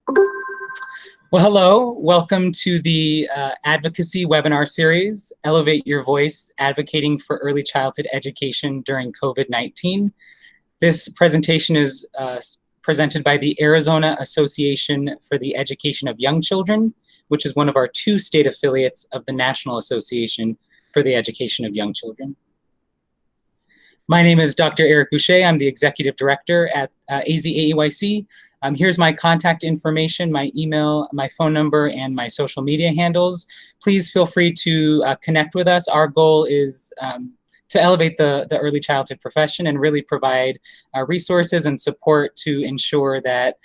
Well, hello. Welcome to the Advocacy webinar series, Elevate Your Voice, Advocating for Early Childhood Education During COVID-19. This presentation is presented by the Arizona Association for the Education of Young Children, which is one of our two state affiliates of the National Association for the Education of Young Children. My name is Dr. Eric Bucher. I'm the Executive Director at AzAEYC. Here's my contact information, my email, my phone number, and my social media handles. Please feel free to connect with us. Our goal is to elevate the early childhood profession and really provide resources and support to ensure that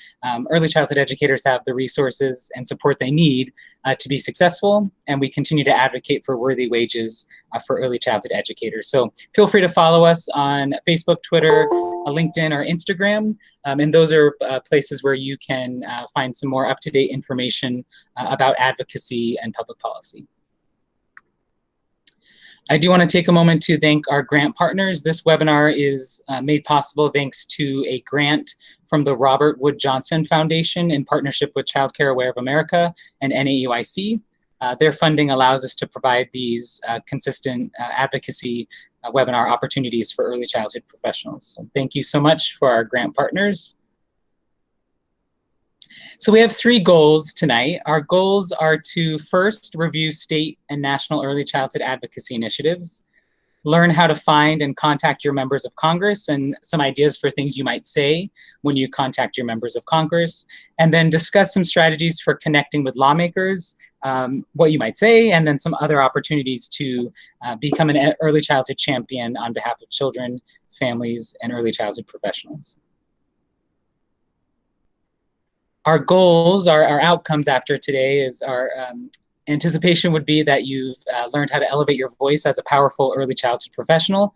early childhood educators have the resources and support they need to be successful, and we continue to advocate for worthy wages for early childhood educators. So feel free to follow us on Facebook, Twitter, LinkedIn, or Instagram, and those are places where you can find some more up-to-date information about advocacy and public policy. I do want to take a moment to thank our grant partners. This webinar is made possible thanks to a grant from the Robert Wood Johnson Foundation in partnership with Childcare Aware of America and NAEYC. Their funding allows us to provide these consistent advocacy webinar opportunities for early childhood professionals. So thank you so much for our grant partners. So we have three goals tonight. Our goals are to first review state and national early childhood advocacy initiatives, learn how to find and contact your members of Congress and some ideas for things you might say when you contact your members of Congress, and then discuss some strategies for connecting with lawmakers, what you might say, and then some other opportunities to become an early childhood champion on behalf of children, families, and early childhood professionals. Our goals, our outcomes after today is our anticipation would be that you've learned how to elevate your voice as a powerful early childhood professional.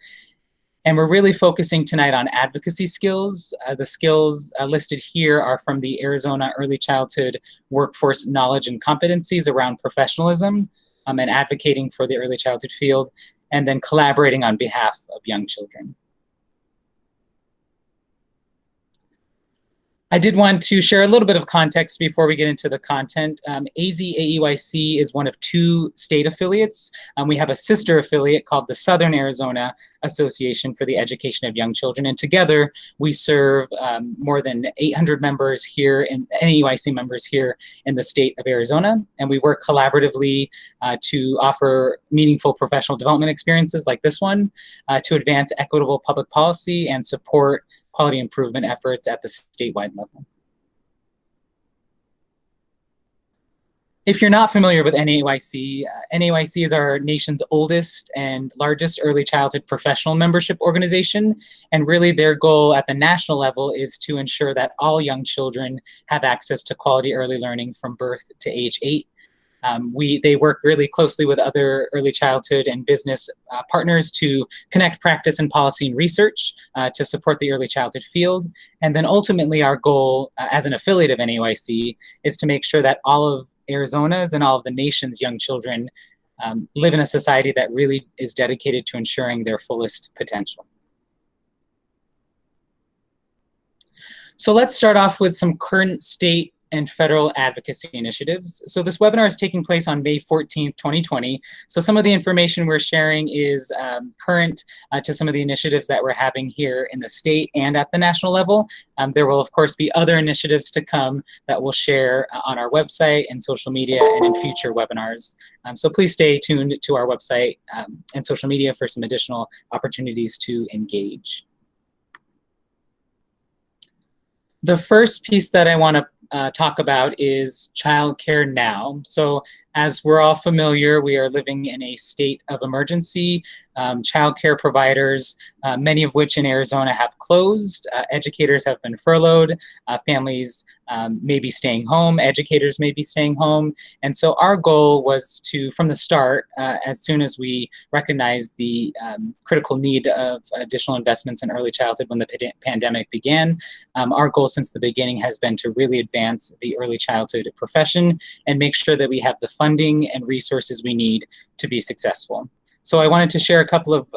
And we're really focusing tonight on advocacy skills. The skills listed here are from the Arizona Early Childhood Workforce Knowledge and Competencies around professionalism and advocating for the early childhood field, and then collaborating on behalf of young children. I did want to share a little bit of context before we get into the content. AzAEYC is one of two state affiliates. We have a sister affiliate called the Southern Arizona Association for the Education of Young Children, and together we serve more than 800 members here, and NAEYC members here in the state of Arizona, and we work collaboratively to offer meaningful professional development experiences like this one, to advance equitable public policy and support quality improvement efforts at the statewide level. If you're not familiar with NAEYC, NAEYC is our nation's oldest and largest early childhood professional membership organization, and really their goal at the national level is to ensure that all young children have access to quality early learning from birth to age 8. They work really closely with other early childhood and business partners to connect practice and policy and research to support the early childhood field. And then ultimately our goal as an affiliate of NAEYC is to make sure that all of Arizona's and all of the nation's young children live in a society that really is dedicated to ensuring their fullest potential. So let's start off with some current state and federal advocacy initiatives. So this webinar is taking place on May 14th, 2020. So some of the information we're sharing is current to some of the initiatives that we're having here in the state and at the national level. There will of course be other initiatives to come that we'll share on our website and social media and in future webinars. So please stay tuned to our website and social media for some additional opportunities to engage. The first piece that I want to talk about is childcare now. So as we're all familiar, we are living in a state of emergency. Childcare providers, many of which in Arizona have closed. Educators have been furloughed. Families may be staying home. Educators may be staying home. And so our goal was to, from the start, as soon as we recognized the critical need of additional investments in early childhood when the pandemic began, our goal since the beginning has been to really advance the early childhood profession and make sure that we have the funding and resources we need to be successful. So I wanted to share a couple of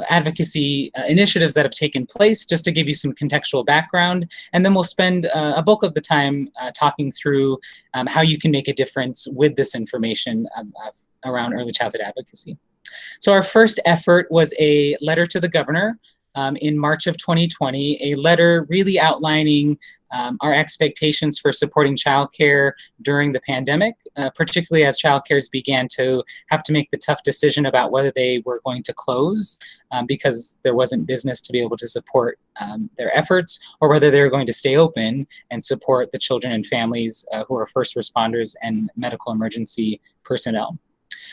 advocacy initiatives that have taken place, just to give you some contextual background. And then we'll spend a bulk of the time talking through how you can make a difference with this information around early childhood advocacy. So our first effort was a letter to the governor in March of 2020, a letter really outlining our expectations for supporting childcare during the pandemic, particularly as childcares began to have to make the tough decision about whether they were going to close because there wasn't business to be able to support their efforts, or whether they were going to stay open and support the children and families who are first responders and medical emergency personnel.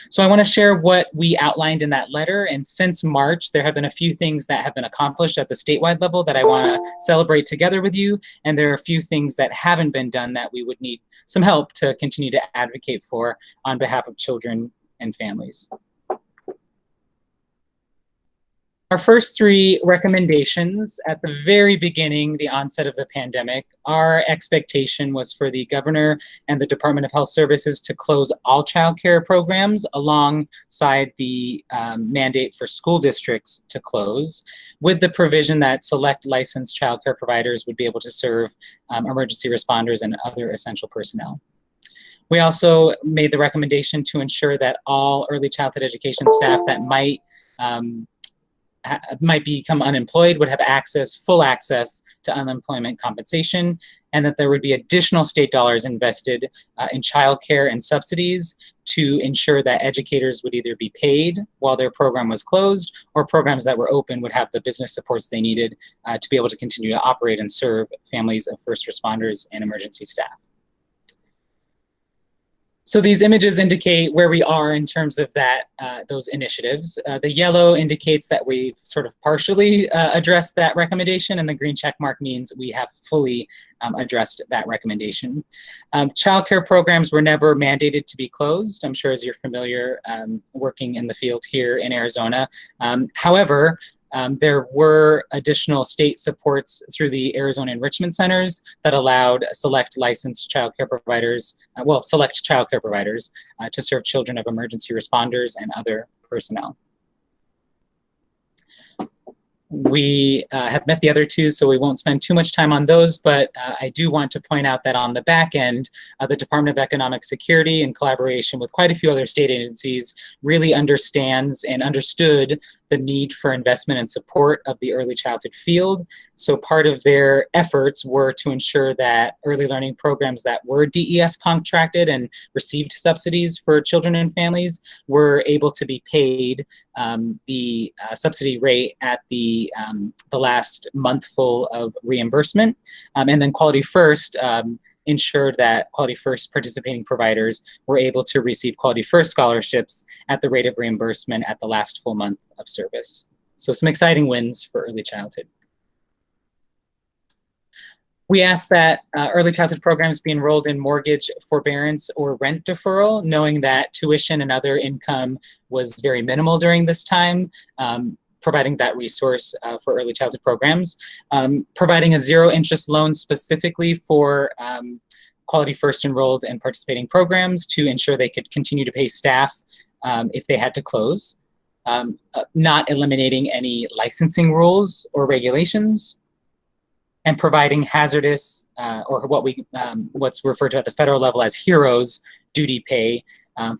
So I want to share what we outlined in that letter, and since March, there have been a few things that have been accomplished at the statewide level that I want to celebrate together with you, and there are a few things that haven't been done that we would need some help to continue to advocate for on behalf of children and families. Our first three recommendations at the very beginning, the onset of the pandemic, our expectation was for the governor and the Department of Health Services to close all child care programs alongside the mandate for school districts to close, with the provision that select licensed child care providers would be able to serve emergency responders and other essential personnel. We also made the recommendation to ensure that all early childhood education staff that might become unemployed would have full access to unemployment compensation, and that there would be additional state dollars invested in childcare and subsidies to ensure that educators would either be paid while their program was closed, or programs that were open would have the business supports they needed to be able to continue to operate and serve families of first responders and emergency staff. So these images indicate where we are in terms of those initiatives. The yellow indicates that we've sort of partially addressed that recommendation, and the green check mark means we have fully addressed that recommendation. Childcare programs were never mandated to be closed, I'm sure as you're familiar working in the field here in Arizona. However, there were additional state supports through the Arizona Enrichment Centers that allowed select licensed childcare providers, to serve children of emergency responders and other personnel. We have met the other two, so we won't spend too much time on those, but I do want to point out that on the back end, the Department of Economic Security, in collaboration with quite a few other state agencies, really understands and understood the need for investment and support of the early childhood field. So part of their efforts were to ensure that early learning programs that were DES contracted and received subsidies for children and families were able to be paid the subsidy rate at the last month full of reimbursement. And then Quality First ensured that Quality First participating providers were able to receive Quality First scholarships at the rate of reimbursement at the last full month of service. So some exciting wins for early childhood. We asked that early childhood programs be enrolled in mortgage forbearance or rent deferral, knowing that tuition and other income was very minimal during this time, providing that resource for early childhood programs, providing a zero interest loan specifically for Quality First enrolled and participating programs to ensure they could continue to pay staff if they had to close, not eliminating any licensing rules or regulations, and providing hazardous or what's referred to at the federal level as HEROES duty pay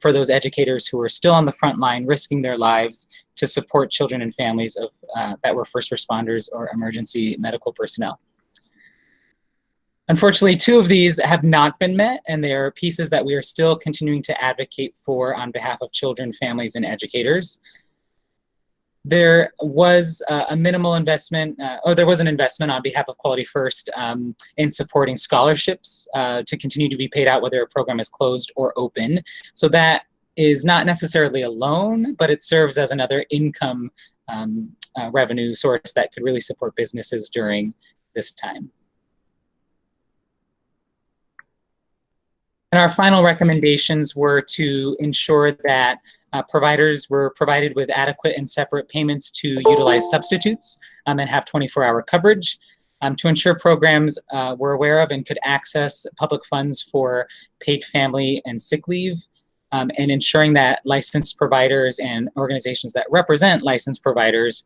for those educators who are still on the front line risking their lives to support children and families of that were first responders or emergency medical personnel. Unfortunately, two of these have not been met, and they are pieces that we are still continuing to advocate for on behalf of children, families, and educators. There was a minimal investment, or there was an investment on behalf of Quality First in supporting scholarships to continue to be paid out whether a program is closed or open. So that is not necessarily a loan, but it serves as another income revenue source that could really support businesses during this time. And our final recommendations were to ensure that providers were provided with adequate and separate payments to utilize substitutes and have 24-hour coverage, to ensure programs were aware of and could access public funds for paid family and sick leave, and ensuring that licensed providers and organizations that represent licensed providers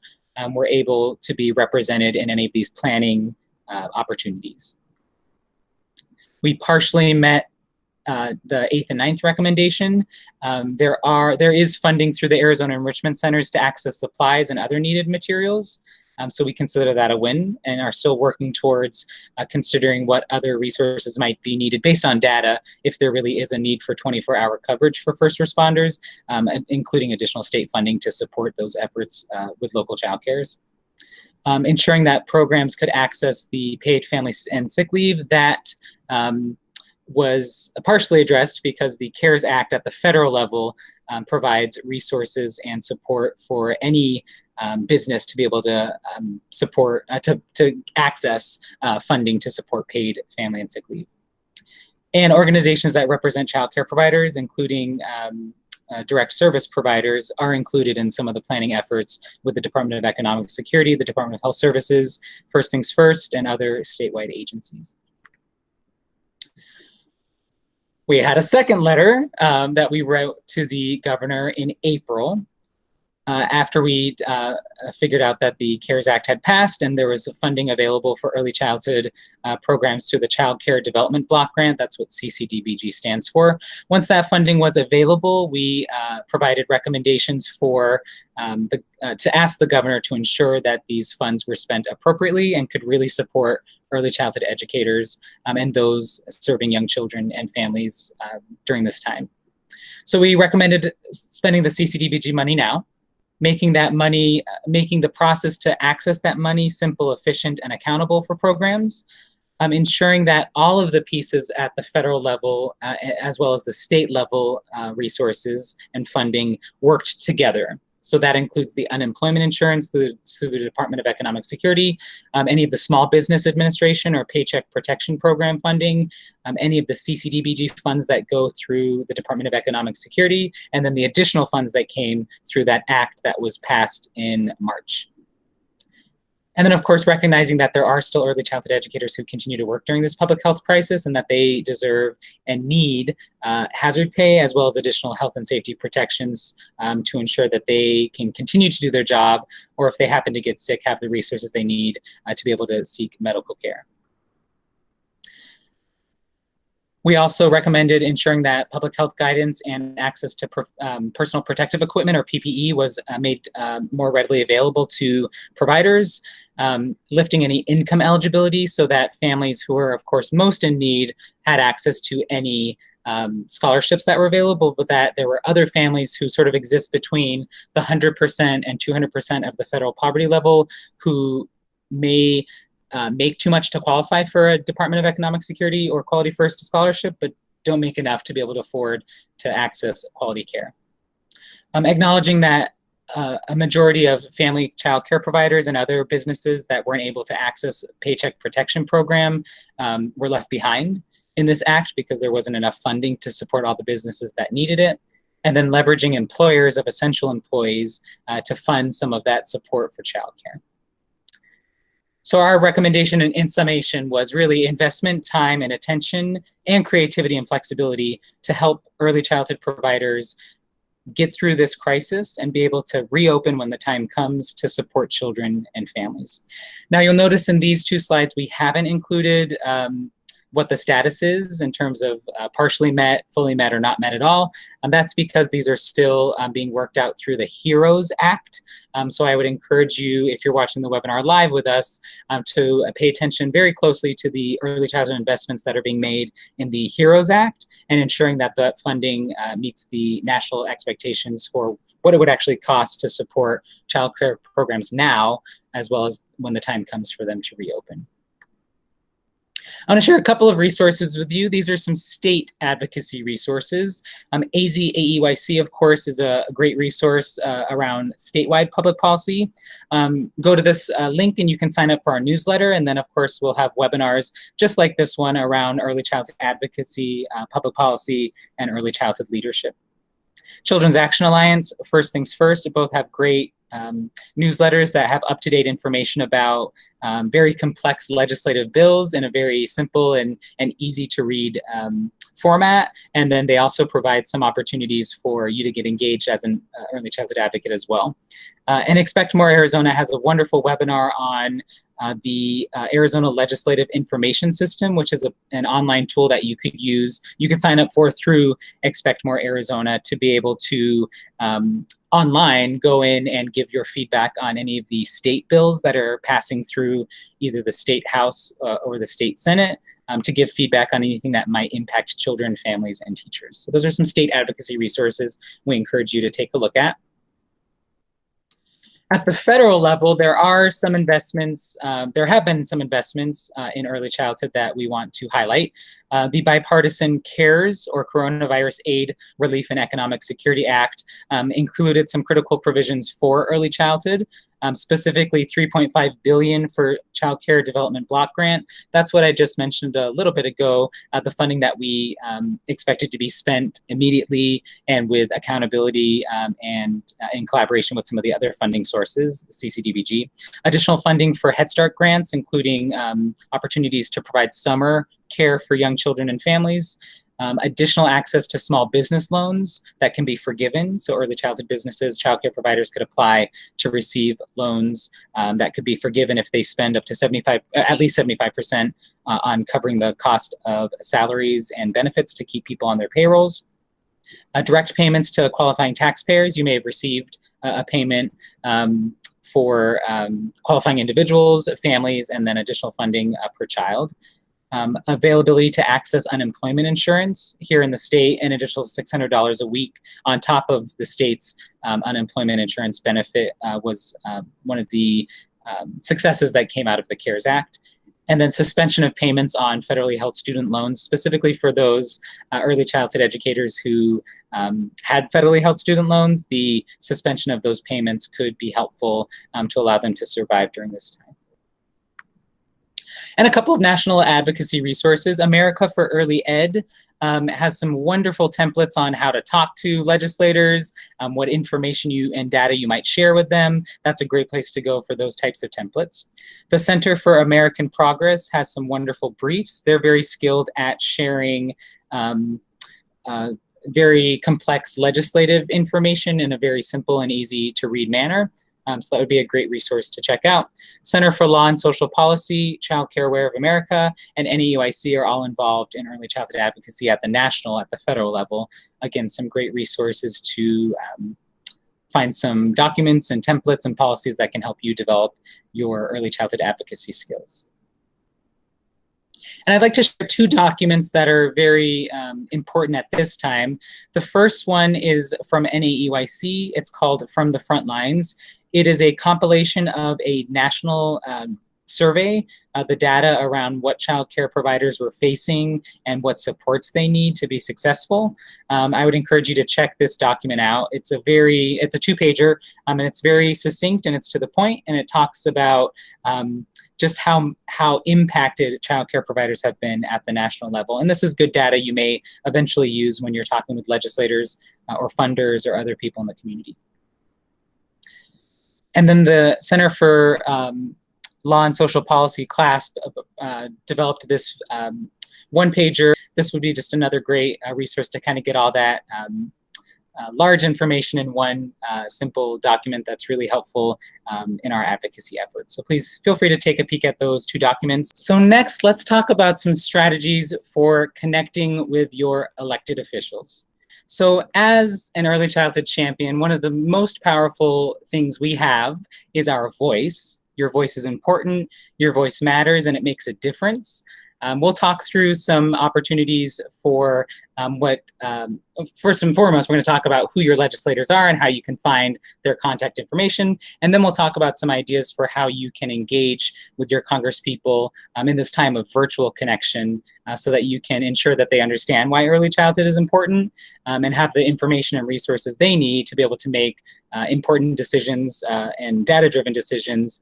were able to be represented in any of these planning opportunities. We partially met the 8th and 9th recommendation. There is funding through the Arizona Enrichment Centers to access supplies and other needed materials. So we consider that a win and are still working towards considering what other resources might be needed based on data if there really is a need for 24-hour coverage for first responders, including additional state funding to support those efforts with local child cares. Ensuring that programs could access the paid family and sick leave that was partially addressed because the CARES Act at the federal level provides resources and support for any business to be able to support, to access funding to support paid family and sick leave. And organizations that represent child care providers, including direct service providers, are included in some of the planning efforts with the Department of Economic Security, the Department of Health Services, First Things First, and other statewide agencies. We had a second letter that we wrote to the governor in April after we figured out that the CARES Act had passed and there was funding available for early childhood programs through the Child Care Development Block Grant. That's what CCDBG stands for. Once that funding was available, we provided recommendations for to ask the governor to ensure that these funds were spent appropriately and could really support early childhood educators and those serving young children and families during this time. So we recommended spending the CCDBG money now, making that money, making the process to access that money simple, efficient, and accountable for programs, ensuring that all of the pieces at the federal level, as well as the state level resources and funding worked together. So that includes the unemployment insurance through the Department of Economic Security, any of the Small Business Administration or Paycheck Protection Program funding, any of the CCDBG funds that go through the Department of Economic Security, and then the additional funds that came through that act that was passed in March. And then, of course, recognizing that there are still early childhood educators who continue to work during this public health crisis and that they deserve and need hazard pay as well as additional health and safety protections to ensure that they can continue to do their job, or if they happen to get sick, have the resources they need to be able to seek medical care. We also recommended ensuring that public health guidance and access to personal protective equipment, or PPE, was made more readily available to providers, lifting any income eligibility so that families who are, of course, most in need had access to any scholarships that were available, but that there were other families who sort of exist between the 100% and 200% of the federal poverty level who may make too much to qualify for a Department of Economic Security or Quality First scholarship, but don't make enough to be able to afford to access quality care. Acknowledging that a majority of family child care providers and other businesses that weren't able to access Paycheck Protection Program were left behind in this act because there wasn't enough funding to support all the businesses that needed it. And then leveraging employers of essential employees to fund some of that support for childcare. So our recommendation in summation was really investment, time, and attention, and creativity and flexibility to help early childhood providers get through this crisis and be able to reopen when the time comes to support children and families. Now you'll notice in these two slides we haven't included what the status is in terms of partially met, fully met, or not met at all. That's because these are still being worked out through the HEROES Act. So I would encourage you, if you're watching the webinar live with us, to pay attention very closely to the early childhood investments that are being made in the HEROES Act and ensuring that the funding meets the national expectations for what it would actually cost to support child care programs now, as well as when the time comes for them to reopen. I want to share a couple of resources with you. These are some state advocacy resources. AzAEYC, of course, is a great resource around statewide public policy. Go to this link and you can sign up for our newsletter. And then, of course, we'll have webinars just like this one around early childhood advocacy, public policy, and early childhood leadership. Children's Action Alliance, First Things First, both have great newsletters that have up-to-date information about very complex legislative bills in a very simple and easy to read format. And then they also provide some opportunities for you to get engaged as an early childhood advocate as well. And Expect More Arizona has a wonderful webinar on the Arizona Legislative Information System, which is an online tool that you could use. You can sign up for through Expect More Arizona to be able to online go in and give your feedback on any of the state bills that are passing through either the state house or the state senate, to give feedback on anything that might impact children, families, and teachers. So those are some state advocacy resources we encourage you to take a look at. At the federal level, there are some investments, there have been some investments in early childhood that we want to highlight. The bipartisan CARES, or Coronavirus Aid, Relief, and Economic Security Act, included some critical provisions for early childhood, specifically $3.5 billion for Child Care Development Block Grant. That's what I just mentioned a little bit ago, the funding that we expected to be spent immediately and with accountability and in collaboration with some of the other funding sources, CCDBG. Additional funding for Head Start grants, including opportunities to provide summer care for young children and families. Additional access to small business loans that can be forgiven. So early childhood businesses, childcare providers could apply to receive loans that could be forgiven if they spend up to at least 75% on covering the cost of salaries and benefits to keep people on their payrolls. Direct payments to qualifying taxpayers. You may have received a payment for qualifying individuals, families, and then additional funding per child. Availability to access unemployment insurance here in the state, an additional $600 a week on top of the state's unemployment insurance benefit was one of the successes that came out of the CARES Act. And then suspension of payments on federally held student loans, specifically for those early childhood educators who had federally held student loans. The suspension of those payments could be helpful to allow them to survive during this time. And a couple of national advocacy resources. America for Early Ed has some wonderful templates on how to talk to legislators, what information and data you might share with them. That's a great place to go for those types of templates. The Center for American Progress has some wonderful briefs. They're very skilled at sharing very complex legislative information in a very simple and easy to read manner. So that would be a great resource to check out. Center for Law and Social Policy, Child Care Aware of America, and AzAEYC are all involved in early childhood advocacy at the federal level. Again, some great resources to find some documents and templates and policies that can help you develop your early childhood advocacy skills. And I'd like to share two documents that are very important at this time. The first one is from AzAEYC. It's called From the Front Lines. It is a compilation of a national survey, the data around what child care providers were facing and what supports they need to be successful. I would encourage you to check this document out. It's a two-pager, and it's very succinct and it's to the point, and it talks about just how impacted child care providers have been at the national level. And this is good data you may eventually use when you're talking with legislators or funders or other people in the community. And then the Center for Law and Social Policy, CLASP, developed this one-pager. This would be just another great resource to kind of get all that large information in one simple document that's really helpful in our advocacy efforts. So please feel free to take a peek at those two documents. So next, let's talk about some strategies for connecting with your elected officials. So as an early childhood champion, one of the most powerful things we have is our voice. Your voice is important, your voice matters, and it makes a difference. We'll talk through some opportunities for first and foremost, we're going to talk about who your legislators are and how you can find their contact information. And then we'll talk about some ideas for how you can engage with your congresspeople in this time of virtual connection so that you can ensure that they understand why early childhood is important and have the information and resources they need to be able to make important decisions and data-driven decisions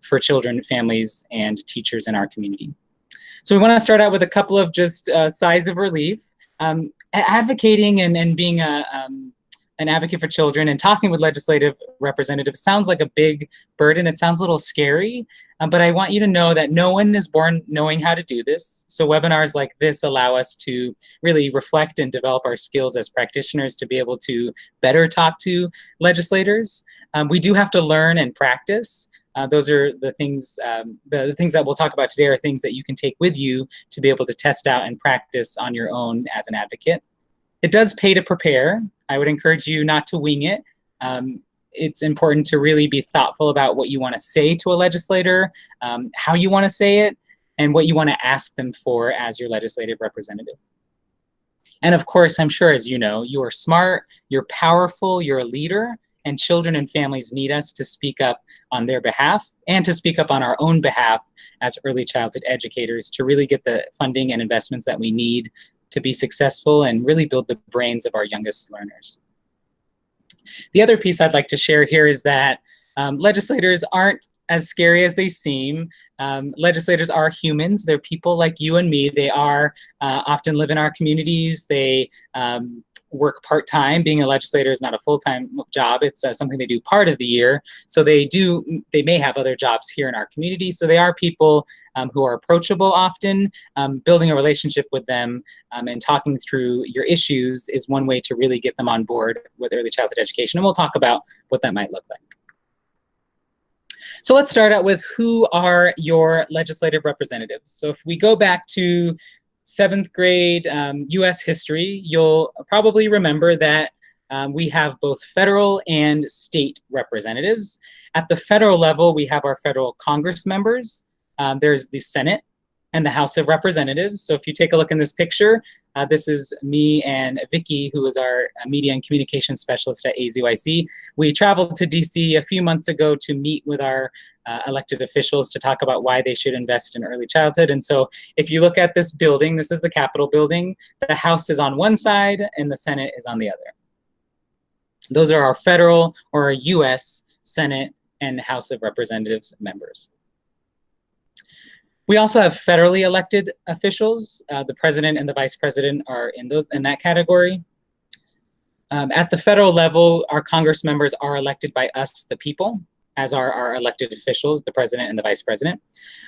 for children, families, and teachers in our community. So we want to start out with a couple of just sighs of relief. Advocating and being a an advocate for children and talking with legislative representatives sounds like a big burden. It sounds a little scary, but I want you to know that no one is born knowing how to do this. So webinars like this allow us to really reflect and develop our skills as practitioners to be able to better talk to legislators. We do have to learn and practice. Those are the things that we'll talk about today are things that you can take with you to be able to test out and practice on your own as an advocate. It does pay to prepare. I would encourage you not to wing it. It's important to really be thoughtful about what you want to say to a legislator, how you want to say it, and what you want to ask them for as your legislative representative. And of course, I'm sure, as you know, you are smart, you're powerful, you're a leader, and children and families need us to speak up on their behalf and to speak up on our own behalf as early childhood educators to really get the funding and investments that we need to be successful and really build the brains of our youngest learners. The other piece I'd like to share here is that legislators aren't as scary as they seem. Legislators are humans. They're people like you and me. They are often live in our communities. They work part-time. Being a legislator is not a full-time job. It's something they do part of the year. So they may have other jobs here in our community. So they are people who are approachable often. Building a relationship with them and talking through your issues is one way to really get them on board with early childhood education. And we'll talk about what that might look like. So let's start out with who are your legislative representatives. So if we go back to 7th grade US history, you'll probably remember that we have both federal and state representatives. At the federal level, we have our federal Congress members. There's the Senate and the House of Representatives. So if you take a look in this picture, this is me and Vicky, who is our media and communications specialist at AzAEYC. We traveled to DC a few months ago to meet with our elected officials to talk about why they should invest in early childhood. And so if you look at this building, this is the Capitol building. The House is on one side and the Senate is on the other. Those are our federal or our US Senate and House of Representatives members. We also have federally elected officials. The president and the vice president are in that category. At the federal level, our Congress members are elected by us, the people, as are our elected officials, the president and the vice president.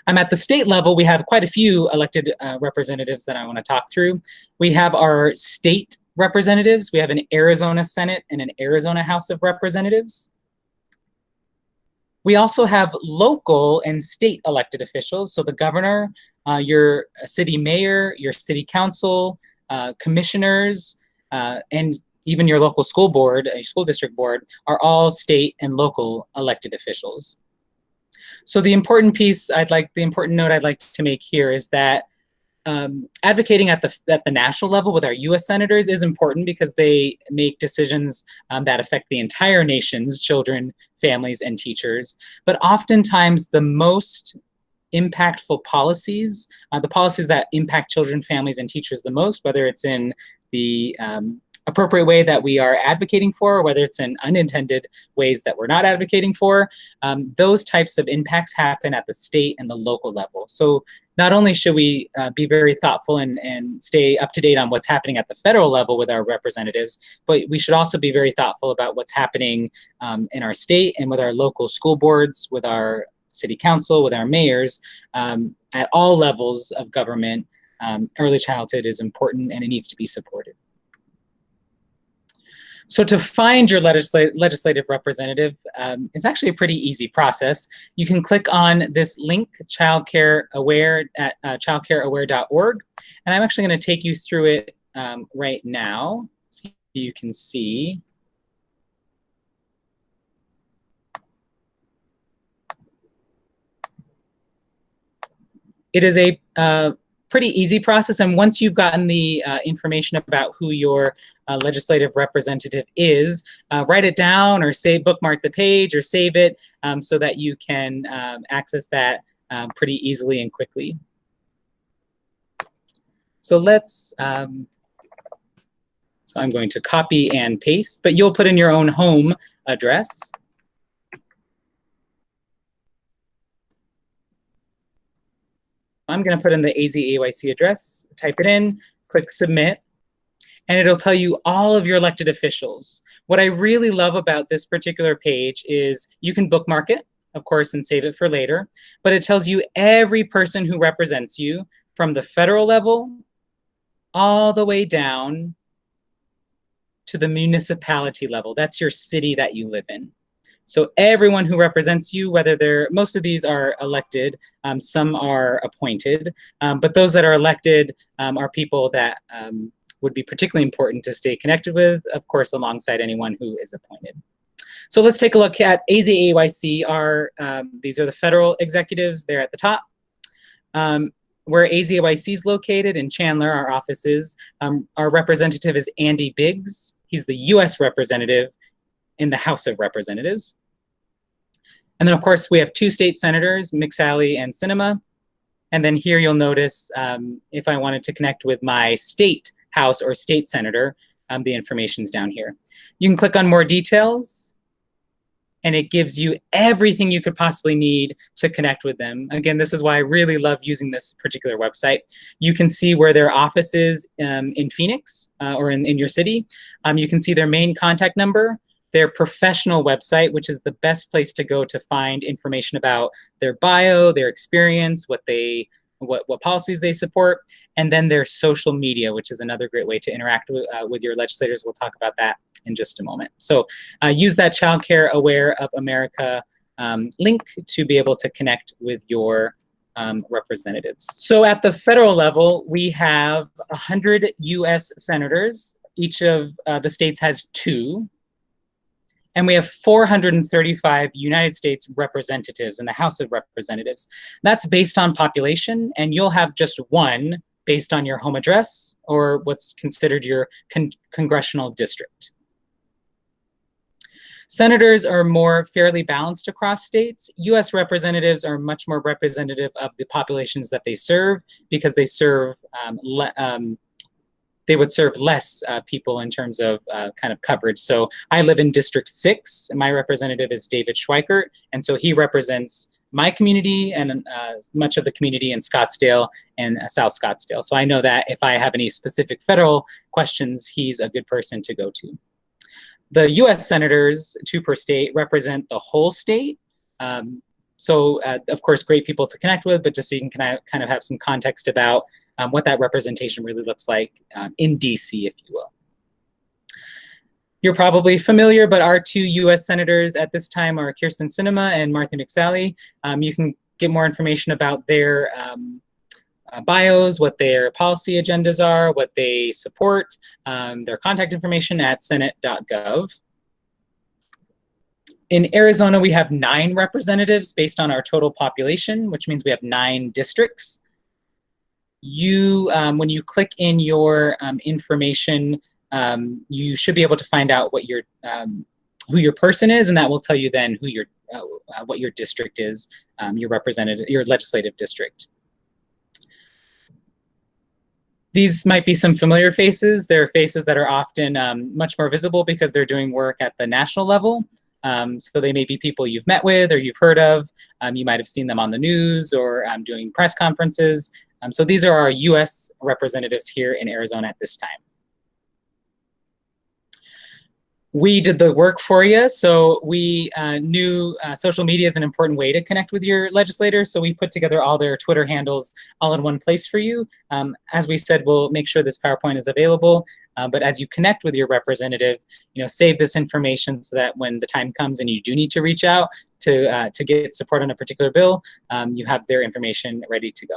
At the state level, we have quite a few elected representatives that I want to talk through. We have our state representatives. We have an Arizona Senate and an Arizona House of Representatives. We also have local and state elected officials. So the governor, your city mayor, your city council, commissioners, and even your local school board, your school district board, are all state and local elected officials. So the important note I'd like to make here is that advocating at the national level with our US senators is important because they make decisions that affect the entire nation's children, families, and teachers. But oftentimes the most impactful policies, the policies that impact children, families, and teachers the most, whether it's in the appropriate way that we are advocating for, or whether it's in unintended ways that we're not advocating for, those types of impacts happen at the state and the local level. So not only should we be very thoughtful and stay up to date on what's happening at the federal level with our representatives, but we should also be very thoughtful about what's happening in our state and with our local school boards, with our city council, with our mayors. At all levels of government, early childhood is important and it needs to be supported. So to find your legislative representative is actually a pretty easy process. You can click on this link, childcareaware at childcareaware.org, and I'm actually going to take you through it right now so you can see. It is a pretty easy process, and once you've gotten the information about who your legislative representative is, write it down or bookmark the page or save it so that you can access that pretty easily and quickly. So so I'm going to copy and paste, but you'll put in your own home address. I'm going to put in the AzAEYC address, type it in, click submit. and it'll tell you all of your elected officials. What I really love about this particular page is you can bookmark it, of course, and save it for later, but it tells you every person who represents you from the federal level all the way down to the municipality level. That's your city that you live in. So everyone who represents you, whether most of these are elected, some are appointed, but those that are elected are people that would be particularly important to stay connected with, of course, alongside anyone who is appointed. So let's take a look at AzAEYC. These are the federal executives. They're at the top. Where AzAEYC is located in Chandler, our offices, our representative is Andy Biggs. He's the US representative in the House of Representatives. And then, of course, we have 2 state senators, McSally and Sinema. And then here you'll notice if I wanted to connect with my state House or state senator, the information's down here. You can click on more details, and it gives you everything you could possibly need to connect with them. Again, this is why I really love using this particular website. You can see where their office is in Phoenix or in your city. You can see their main contact number, their professional website, which is the best place to go to find information about their bio, their experience, what policies they support, and then their social media, which is another great way to interact with your legislators. We'll talk about that in just a moment. So use that Child Care Aware of America link to be able to connect with your representatives. So at the federal level, we have 100 US senators. Each of the states has 2. And we have 435 United States representatives in the House of Representatives. That's based on population, and you'll have just 1 based on your home address or what's considered your congressional district. Senators are more fairly balanced across states. US representatives are much more representative of the populations that they serve because they serve they would serve less people in terms of kind of coverage. So I live in District 6, and my representative is David Schweikert, and so he represents my community and much of the community in Scottsdale and South Scottsdale. So I know that if I have any specific federal questions, he's a good person to go to. The US senators, 2 per state, represent the whole state. Of course, great people to connect with, but just so you can kind of have some context about what that representation really looks like in DC, if you will. You're probably familiar, but our 2 US senators at this time are Kyrsten Sinema and Martha McSally. You can get more information about their bios, what their policy agendas are, what they support, their contact information at senate.gov. In Arizona, we have 9 representatives based on our total population, which means we have 9 districts. When you click in your information, you should be able to find out what who your person is, and that will tell you then who what your district is, your legislative district. These might be some familiar faces. They're faces that are often much more visible because they're doing work at the national level. So they may be people you've met with or you've heard of. You might have seen them on the news or doing press conferences. So these are our US representatives here in Arizona at this time. We did the work for you, so we knew social media is an important way to connect with your legislators, so we put together all their Twitter handles all in one place for you. As we said, we'll make sure this PowerPoint is available, but as you connect with your representative, save this information so that when the time comes and you do need to reach out to get support on a particular bill, you have their information ready to go.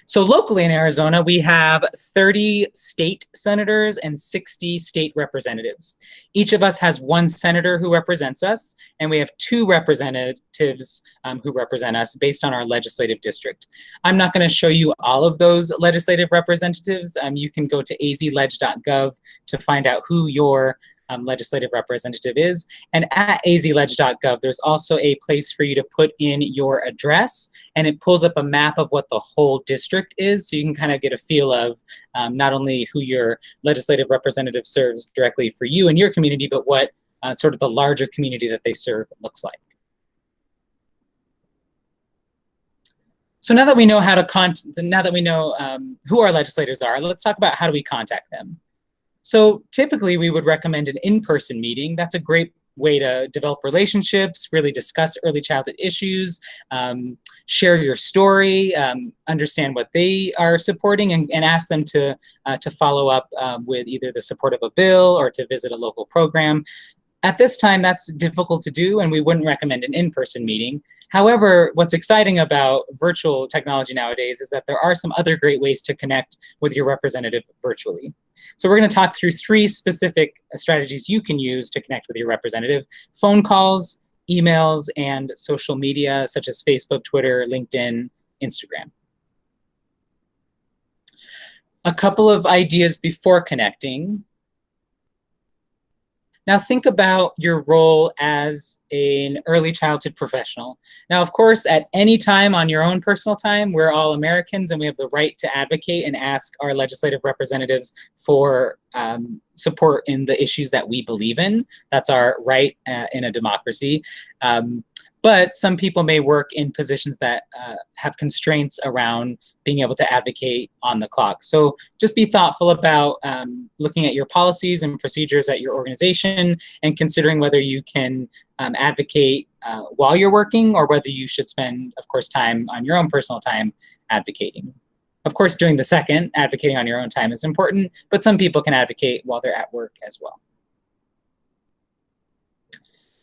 So locally in Arizona, we have 30 state senators and 60 state representatives. Each of us has 1 senator who represents us, and we have 2 representatives who represent us based on our legislative district. I'm not going to show you all of those legislative representatives. You can go to azleg.gov to find out who your legislative representative is. And at azleg.gov, there's also a place for you to put in your address, and it pulls up a map of what the whole district is, so you can kind of get a feel of not only who your legislative representative serves directly for you and your community, but what sort of the larger community that they serve looks like. So now that we know who our legislators are, let's talk about how do we contact them. So typically we would recommend an in-person meeting. That's a great way to develop relationships, really discuss early childhood issues, share your story, understand what they are supporting, and ask them to follow up with either the support of a bill or to visit a local program. At this time, that's difficult to do, and we wouldn't recommend an in-person meeting. However, what's exciting about virtual technology nowadays is that there are some other great ways to connect with your representative virtually. So we're going to talk through 3 specific strategies you can use to connect with your representative: phone calls, emails, and social media such as Facebook, Twitter, LinkedIn, Instagram. A couple of ideas before connecting. Now think about your role as an early childhood professional. Now, of course, at any time on your own personal time, we're all Americans and we have the right to advocate and ask our legislative representatives for support in the issues that we believe in. That's our right in a democracy. But some people may work in positions that have constraints around being able to advocate on the clock. So just be thoughtful about looking at your policies and procedures at your organization and considering whether you can advocate while you're working or whether you should spend, of course, time on your own personal time advocating. Of course, doing the second, advocating on your own time, is important, but some people can advocate while they're at work as well.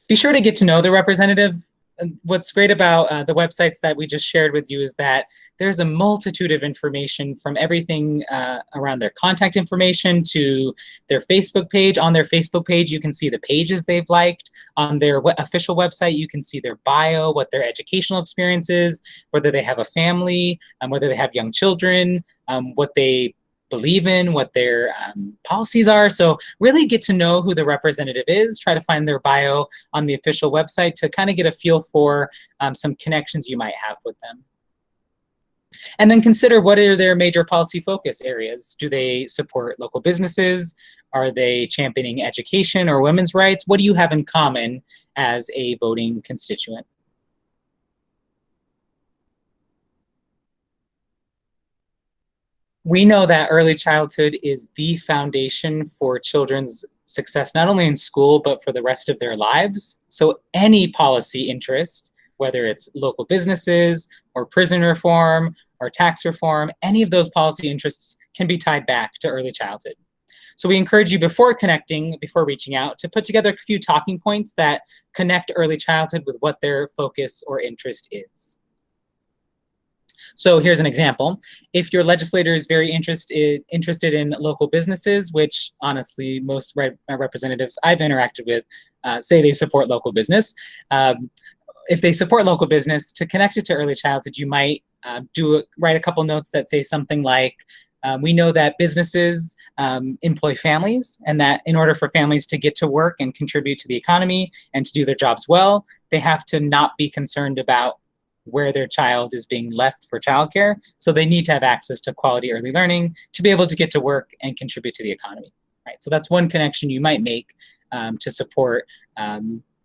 Be sure to get to know the representative. What's great about the websites that we just shared with you is that there's a multitude of information, from everything around their contact information to their Facebook page. On their Facebook page, you can see the pages they've liked. On their official website, you can see their bio, what their educational experience is, whether they have a family, whether they have young children, what they believe in, what their policies are. So really get to know who the representative is, try to find their bio on the official website to kind of get a feel for some connections you might have with them. And then consider, what are their major policy focus areas? Do they support local businesses? Are they championing education or women's rights? What do you have in common as a voting constituent? We know that early childhood is the foundation for children's success, not only in school, but for the rest of their lives. So any policy interest, whether it's local businesses or prison reform or tax reform, any of those policy interests can be tied back to early childhood. So we encourage you, before connecting, before reaching out, to put together a few talking points that connect early childhood with what their focus or interest is. So here's an example. If your legislator is very interested in local businesses, which honestly most representatives I've interacted with say they support local business. If they support local business, to connect it to early childhood, you might write a couple notes that say something like, we know that businesses employ families, and that in order for families to get to work and contribute to the economy and to do their jobs well, they have to not be concerned about where their child is being left for childcare. So they need to have access to quality early learning to be able to get to work and contribute to the economy. Right? So that's one connection you might make to support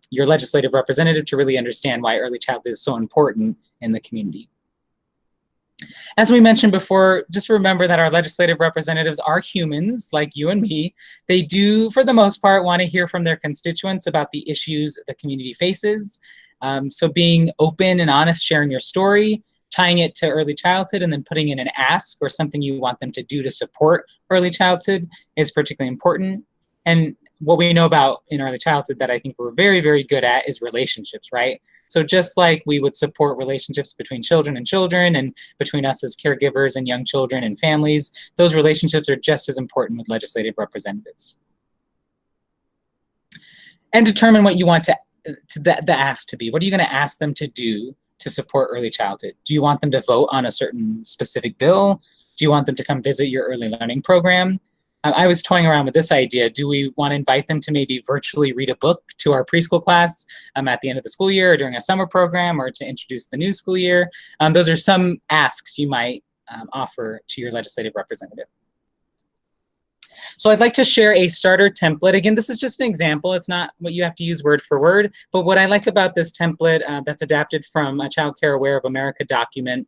your legislative representative, to really understand why early childhood is so important in the community. As we mentioned before, just remember that our legislative representatives are humans like you and me. They do, for the most part, want to hear from their constituents about the issues the community faces. So being open and honest, sharing your story, tying it to early childhood, and then putting in an ask or something you want them to do to support early childhood is particularly important. And what we know about in early childhood that I think we're very, very good at is relationships, right? So just like we would support relationships between children and between us as caregivers and young children and families, those relationships are just as important with legislative representatives. And determine what you want the ask to be. What are you going to ask them to do to support early childhood? Do you want them to vote on a certain specific bill? Do you want them to come visit your early learning program? I was toying around with this idea. Do we want to invite them to maybe virtually read a book to our preschool class at the end of the school year or during a summer program, or to introduce the new school year? Those are some asks you might offer to your legislative representative. So I'd like to share a starter template. Again, this is just an example. It's not what you have to use word for word, but what I like about this template that's adapted from a Child Care Aware of America document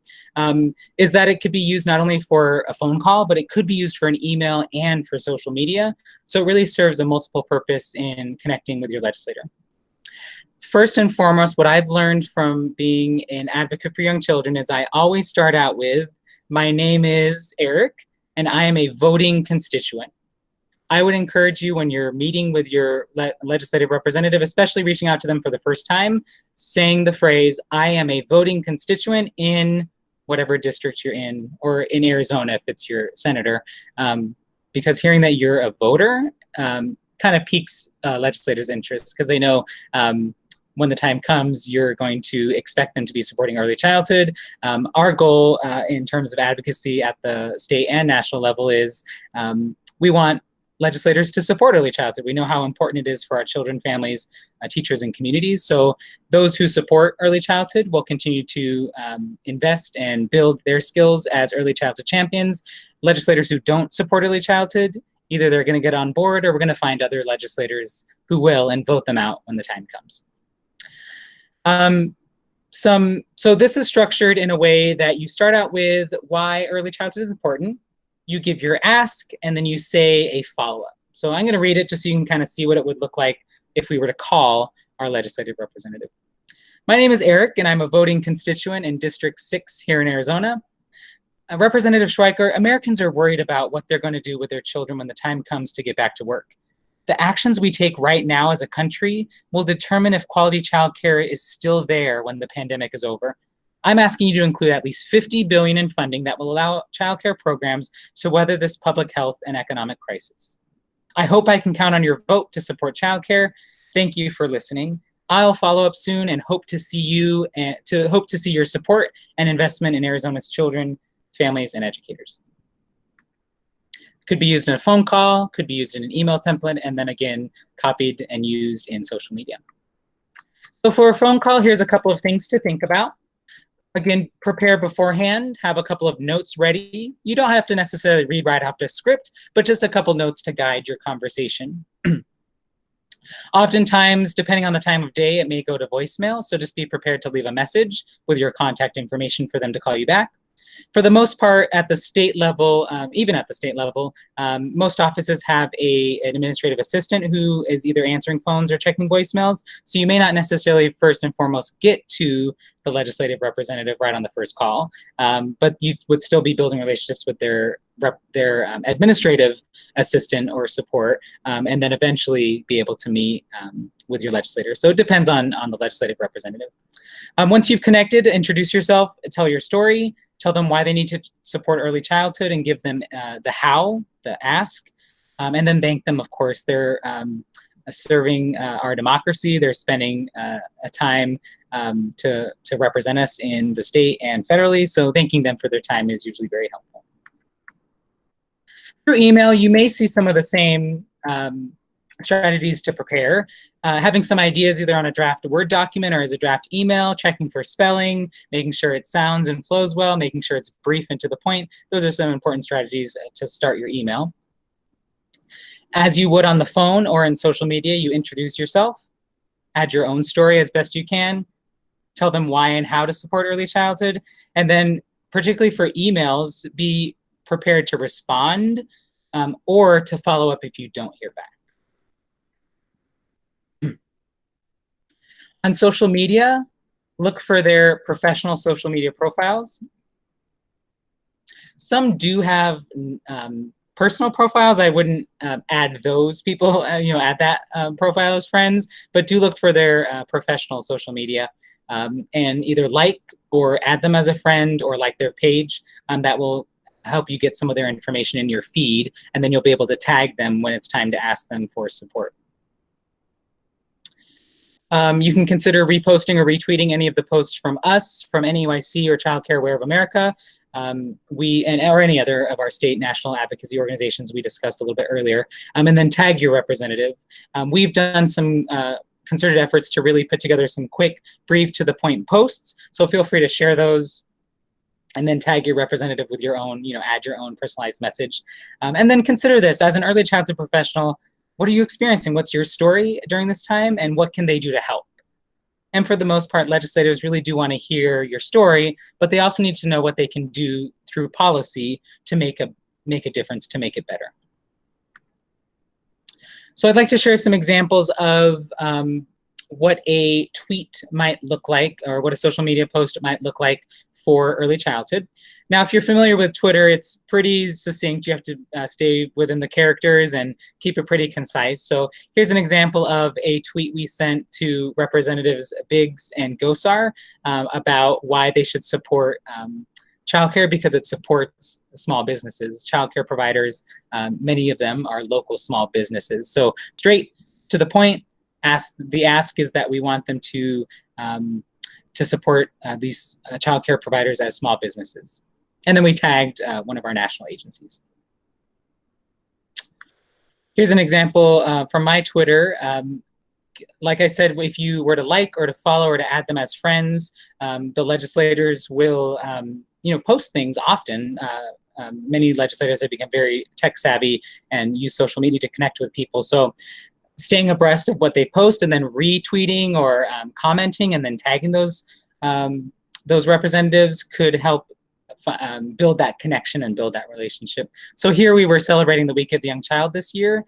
is that it could be used not only for a phone call, but it could be used for an email and for social media. So it really serves a multiple purpose in connecting with your legislator. First and foremost, what I've learned from being an advocate for young children is I always start out with, my name is Eric, and I am a voting constituent. I would encourage you when you're meeting with your legislative representative, especially reaching out to them for the first time, saying the phrase, I am a voting constituent in whatever district you're in, or in Arizona if it's your senator, because hearing that you're a voter kind of piques legislators' interest, because they know when the time comes, you're going to expect them to be supporting early childhood. Our goal in terms of advocacy at the state and national level is we want legislators to support early childhood. We know how important it is for our children, families, teachers, and communities. So those who support early childhood will continue to invest and build their skills as early childhood champions. Legislators who don't support early childhood, either they're going to get on board or we're going to find other legislators who will and vote them out when the time comes. So this is structured in a way that you start out with why early childhood is important. You give your ask, and then you say a follow-up. So I'm going to read it just so you can kind of see what it would look like if we were to call our legislative representative. My name is Eric, and I'm a voting constituent in District 6 here in Arizona. Representative Schweiker, Americans are worried about what they're going to do with their children when the time comes to get back to work. The actions we take right now as a country will determine if quality childcare is still there when the pandemic is over. I'm asking you to include at least $50 billion in funding that will allow childcare programs to weather this public health and economic crisis. I hope I can count on your vote to support childcare. Thank you for listening. I'll follow up soon and hope to see you and hope to see your support and investment in Arizona's children, families, and educators. Could be used in a phone call, could be used in an email template, and then again, copied and used in social media. So for a phone call, here's a couple of things to think about. Again, prepare beforehand, have a couple of notes ready. You don't have to necessarily read right off the script, but just a couple notes to guide your conversation. Oftentimes, depending on the time of day, it may go to voicemail, so just be prepared to leave a message with your contact information for them to call you back. For the most part, at the state level, even at the state level, most offices have an administrative assistant who is either answering phones or checking voicemails. So you may not necessarily first and foremost get to the legislative representative right on the first call, but you would still be building relationships with their administrative assistant or support, and then eventually be able to meet with your legislator. So it depends on the legislative representative. Once you've connected, introduce yourself, tell your story, tell them why they need to support early childhood and give them the how, the ask, and then thank them, of course. They're serving our democracy. They're spending a time to represent us in the state and federally, so thanking them for their time is usually very helpful. Through email, you may see some of the same strategies to prepare. Having some ideas either on a draft Word document or as a draft email, checking for spelling, making sure it sounds and flows well, making sure it's brief and to the point. Those are some important strategies to start your email. As you would on the phone or in social media, you introduce yourself, add your own story as best you can, tell them why and how to support early childhood, and then particularly for emails, be prepared to respond or to follow up if you don't hear back. On social media, look for their professional social media profiles. Some do have personal profiles. I wouldn't add those people, add that profile as friends, but do look for their professional social media and either like or add them as a friend or like their page. That will help you get some of their information in your feed, and then you'll be able to tag them when it's time to ask them for support. You can consider reposting or retweeting any of the posts from us, from AzAEYC or Child Care Aware of America, or any other of our state national advocacy organizations we discussed a little bit earlier, and then tag your representative. We've done some concerted efforts to really put together some quick, brief, to the point posts, so feel free to share those and then tag your representative with your own, add your own personalized message. And then consider this as an early childhood professional. What are you experiencing? What's your story during this time, and what can they do to help? And for the most part, legislators really do want to hear your story, but they also need to know what they can do through policy to make a difference, to make it better. So I'd like to share some examples of what a tweet might look like, or what a social media post might look like for early childhood. Now, if you're familiar with Twitter, it's pretty succinct. You have to stay within the characters and keep it pretty concise. So here's an example of a tweet we sent to Representatives Biggs and Gosar about why they should support childcare, because it supports small businesses. Childcare providers, many of them are local small businesses. So straight to the point, the ask is that we want them to support these childcare providers as small businesses. And then we tagged one of our national agencies. Here's an example from my Twitter. Like I said, if you were to like or to follow or to add them as friends, the legislators will post things often. Many legislators have become very tech savvy and use social media to connect with people. So staying abreast of what they post and then retweeting or commenting and then tagging those representatives could help build that connection and build that relationship. So here we were celebrating the Week of the Young Child this year.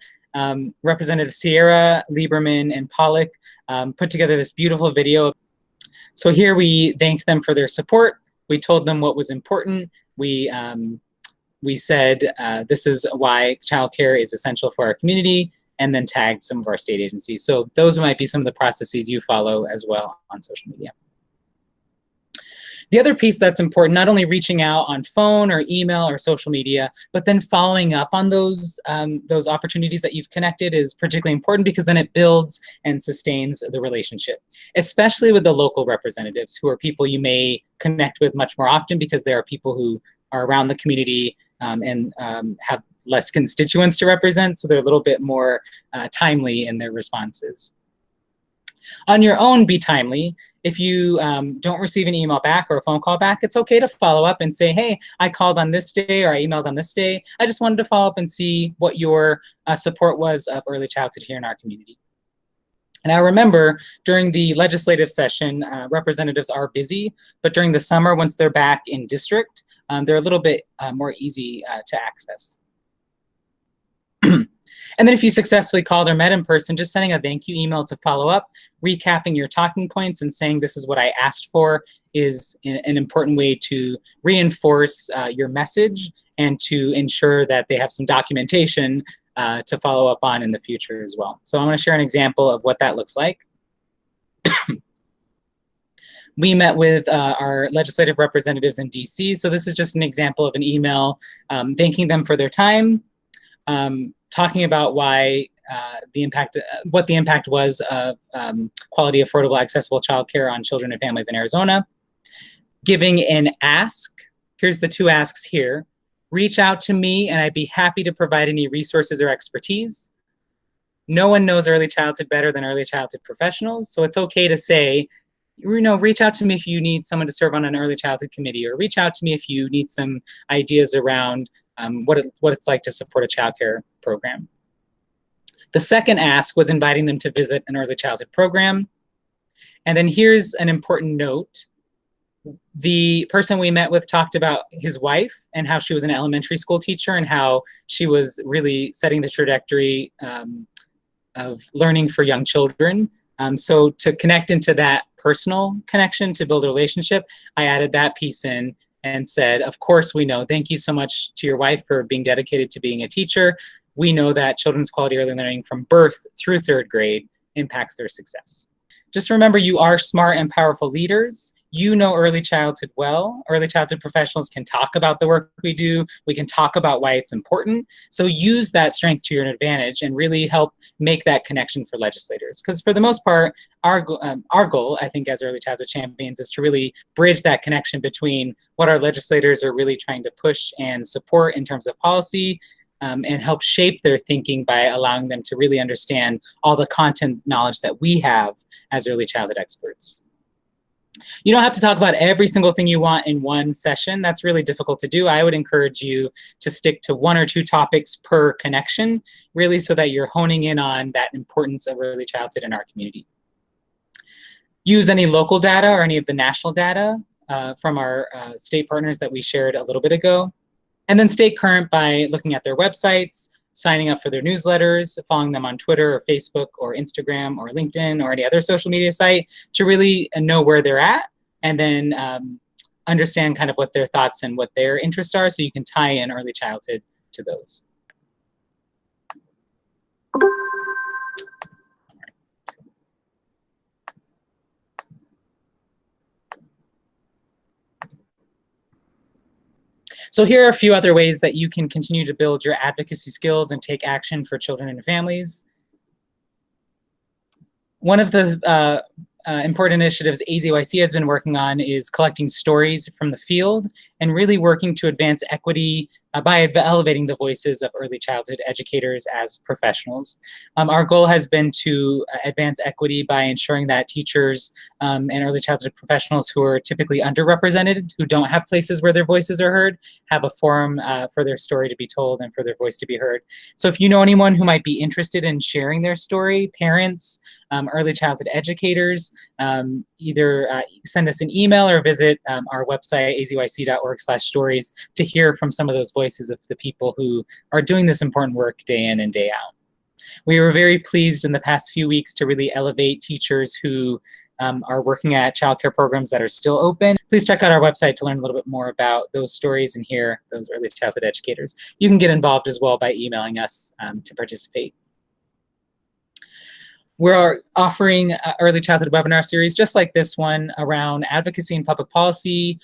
Representative Sierra, Lieberman, and Pollock put together this beautiful video. So here we thanked them for their support. We told them what was important. We said this is why childcare is essential for our community, and then tagged some of our state agencies. So those might be some of the processes you follow as well on social media. The other piece that's important, not only reaching out on phone or email or social media, but then following up on those opportunities that you've connected is particularly important, because then it builds and sustains the relationship, especially with the local representatives, who are people you may connect with much more often because there are people who are around the community and have less constituents to represent, so they're a little bit more timely in their responses. On your own, be timely. If you don't receive an email back or a phone call back, it's okay to follow up and say, hey, I called on this day or I emailed on this day. I just wanted to follow up and see what your support was of early childhood here in our community. And I remember during the legislative session, representatives are busy, but during the summer, once they're back in district, they're a little bit more easy to access. And then if you successfully called or met in person, just sending a thank you email to follow up, recapping your talking points and saying this is what I asked for is an important way to reinforce your message and to ensure that they have some documentation to follow up on in the future as well. So I want to share an example of what that looks like. We met with our legislative representatives in DC. So this is just an example of an email thanking them for their time, talking about why what the impact was of quality, affordable, accessible childcare on children and families in Arizona. Giving an ask. Here's the two asks here. Reach out to me and I'd be happy to provide any resources or expertise. No one knows early childhood better than early childhood professionals, so it's okay to say, reach out to me if you need someone to serve on an early childhood committee, or reach out to me if you need some ideas around what it's like to support a childcare program. The second ask was inviting them to visit an early childhood program. And then here's an important note. The person we met with talked about his wife and how she was an elementary school teacher and how she was really setting the trajectory of learning for young children. So to connect into that personal connection, to build a relationship, I added that piece in and said, of course we know, thank you so much to your wife for being dedicated to being a teacher. We know that children's quality early learning from birth through 3rd grade impacts their success. Just remember, you are smart and powerful leaders. You know early childhood well. Early childhood professionals can talk about the work we do. We can talk about why it's important. So use that strength to your advantage and really help make that connection for legislators. Because for the most part, our goal, I think, as early childhood champions is to really bridge that connection between what our legislators are really trying to push and support in terms of policy, and help shape their thinking by allowing them to really understand all the content knowledge that we have as early childhood experts. You don't have to talk about every single thing you want in one session. That's really difficult to do. I would encourage you to stick to 1 or 2 topics per connection, really, so that you're honing in on that importance of early childhood in our community. Use any local data or any of the national data from our state partners that we shared a little bit ago. And then stay current by looking at their websites, signing up for their newsletters, following them on Twitter or Facebook or Instagram or LinkedIn or any other social media site to really know where they're at, and then understand kind of what their thoughts and what their interests are, so you can tie in early childhood to those. So here are a few other ways that you can continue to build your advocacy skills and take action for children and families. One of the important initiatives AzAEYC has been working on is collecting stories from the field and really working to advance equity by elevating the voices of early childhood educators as professionals. Our goal has been to advance equity by ensuring that teachers and early childhood professionals who are typically underrepresented, who don't have places where their voices are heard, have a forum for their story to be told and for their voice to be heard. So if you know anyone who might be interested in sharing their story, parents, early childhood educators, either send us an email or visit our website, azeyc.org/stories, to hear from some of those voices of the people who are doing this important work day in and day out. We were very pleased in the past few weeks to really elevate teachers who are working at childcare programs that are still open. Please check out our website to learn a little bit more about those stories and hear those early childhood educators. You can get involved as well by emailing us to participate. We're offering early childhood webinar series just like this one around advocacy and public policy,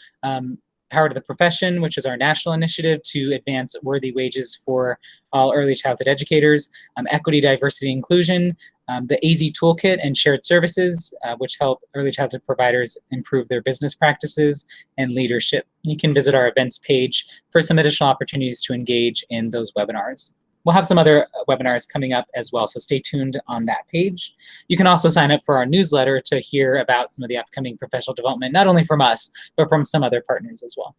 Power to the Profession, which is our national initiative to advance worthy wages for all early childhood educators, equity, diversity, inclusion, the AZ Toolkit and shared services, which help early childhood providers improve their business practices and leadership. You can visit our events page for some additional opportunities to engage in those webinars. We'll have some other webinars coming up as well, so stay tuned on that page. You can also sign up for our newsletter to hear about some of the upcoming professional development, not only from us, but from some other partners as well.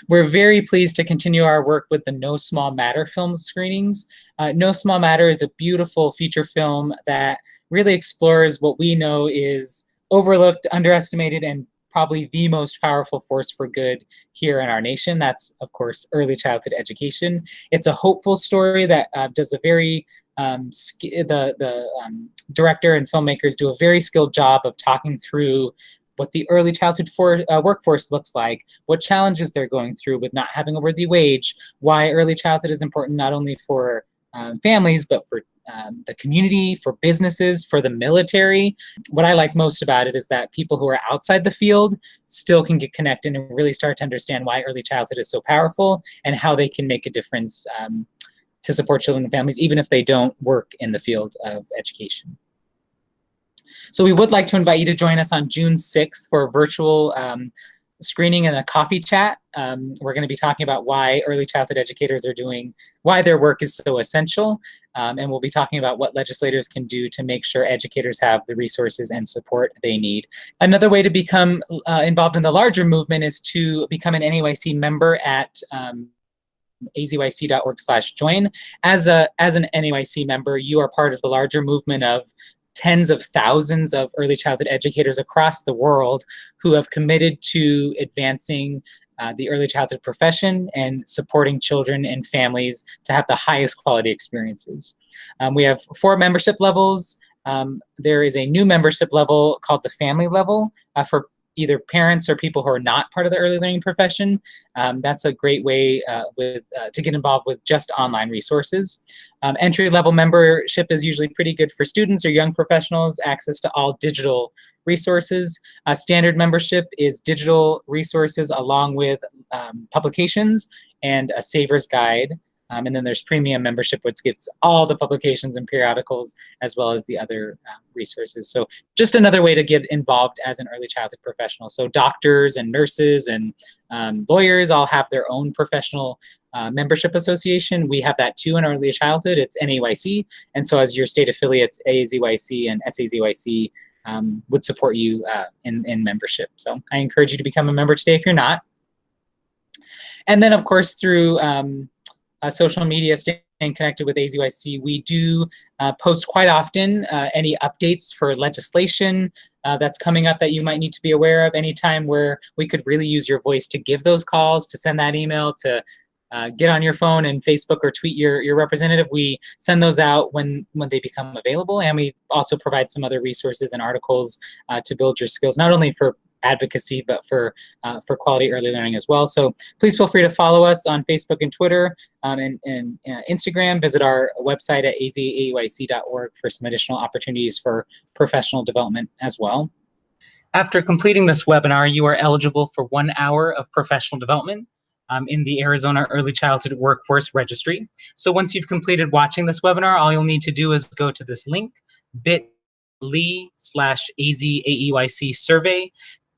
We're very pleased to continue our work with the No Small Matter film screenings. No Small Matter is a beautiful feature film that really explores what we know is overlooked, underestimated, and probably the most powerful force for good here in our nation. That's, of course, early childhood education. It's a hopeful story that does a very, director and filmmakers do a very skilled job of talking through what the early childhood workforce looks like, what challenges they're going through with not having a worthy wage, why early childhood is important not only for families, but for the community, for businesses, for the military. What I like most about it is that people who are outside the field still can get connected and really start to understand why early childhood is so powerful and how they can make a difference to support children and families, even if they don't work in the field of education. So we would like to invite you to join us on June 6th for a virtual screening and a coffee chat. We're going to be talking about why early childhood educators are doing, why their work is so essential. And we'll be talking about what legislators can do to make sure educators have the resources and support they need. Another way to become involved in the larger movement is to become an NAYC member at azeyc.org/join. As an NAYC member, you are part of the larger movement of tens of thousands of early childhood educators across the world who have committed to advancing the early childhood profession and supporting children and families to have the highest quality experiences. We have 4 membership levels. There is a new membership level called the family level for either parents or people who are not part of the early learning profession. That's a great way to get involved with just online resources. Entry-level membership is usually pretty good for students or young professionals, access to all digital resources. Standard membership is digital resources along with publications and a saver's guide. And then there's premium membership, which gets all the publications and periodicals as well as the other resources. So just another way to get involved as an early childhood professional. So doctors and nurses and lawyers all have their own professional membership association. We have that too in early childhood. It's NAYC. And so as your state affiliates, AzAEYC and SAZYC would support you in membership. So I encourage you to become a member today if you're not. And then, of course, through social media, staying connected with AzAEYC, we do post quite often any updates for legislation that's coming up that you might need to be aware of, any time where we could really use your voice to give those calls, to send that email, to get on your phone and Facebook or tweet your representative. We send those out when they become available, and we also provide some other resources and articles to build your skills, not only for advocacy, but for quality early learning as well. So please feel free to follow us on Facebook and Twitter and Instagram. Visit our website at AzAEYC.org for some additional opportunities for professional development as well. After completing this webinar, you are eligible for 1 hour of professional development in the Arizona Early Childhood Workforce Registry. So once you've completed watching this webinar, all you'll need to do is go to this link, bit.ly/AzAEYC survey.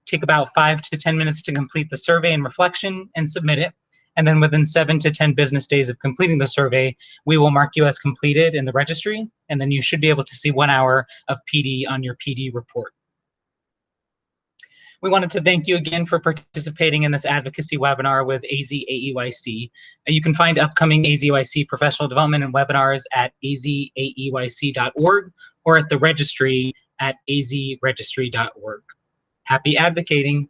Take about 5 to 10 minutes to complete the survey and reflection and submit it. And then within 7 to 10 business days of completing the survey, we will mark you as completed in the registry, and then you should be able to see 1 hour of PD on your PD report. We wanted to thank you again for participating in this advocacy webinar with AzAEYC. You can find upcoming AzAEYC professional development and webinars at AzAEYC.org or at the registry at azregistry.org. Happy advocating.